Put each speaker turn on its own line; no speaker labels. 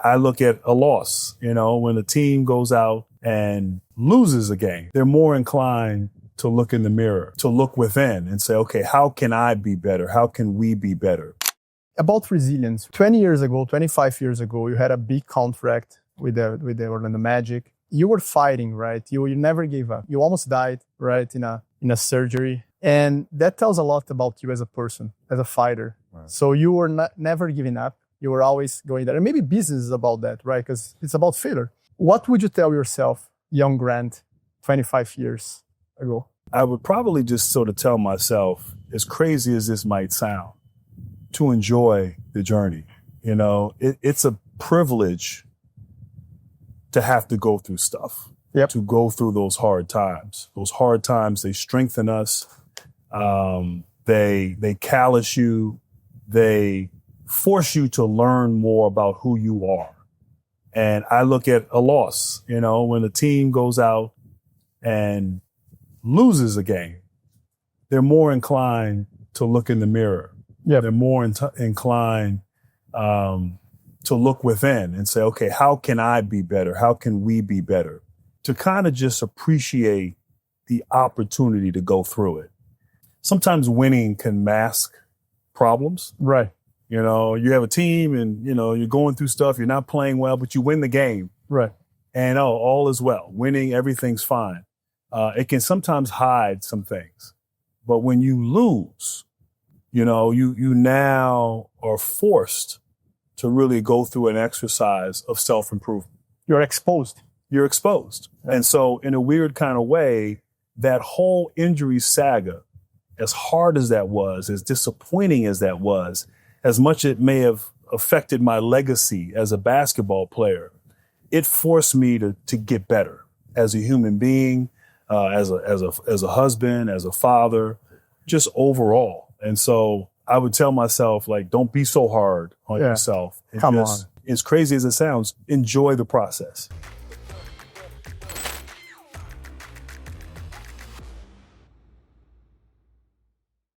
I look at a loss, when a team goes out and loses a game, they're more inclined to look in the mirror, to look within and say, okay, how can I be better? How can we be better?
About resilience, 20 years ago, 25 years ago, you had a big contract with the Orlando Magic. You were fighting, right? You never gave up. You almost died, right, in a surgery. And that tells a lot about you as a person, as a fighter. Right. So you were never giving up. You were always going there. And maybe business is about that, right? Because it's about failure. What would you tell yourself, young Grant, 25 years ago?
I would probably just sort of tell myself, as crazy as this might sound, to enjoy the journey. It's a privilege to have to go through stuff, to go through those hard times. Those hard times, they strengthen us. They callous you. They force you to learn more about who you are. And I look at a loss, when a team goes out and loses a game, they're more inclined to look in the mirror. Yeah, they're more inclined to look within and say, okay, how can I be better? How can we be better? To kind of just appreciate the opportunity to go through it. Sometimes winning can mask problems.
Right.
You have a team and, you're going through stuff, you're not playing well, but you win the game.
Right.
And all is well. Winning, everything's fine. It can sometimes hide some things. But when you lose, you now are forced to really go through an exercise of self-improvement.
You're exposed.
You're exposed. Yeah. And so in a weird kind of way, that whole injury saga, as hard as that was, as disappointing as that was, as much it may have affected my legacy as a basketball player, it forced me to get better as a human being, as a husband, as a father, just overall. And so I would tell myself, don't be so hard on yourself.
Come on.
As crazy as it sounds, enjoy the process.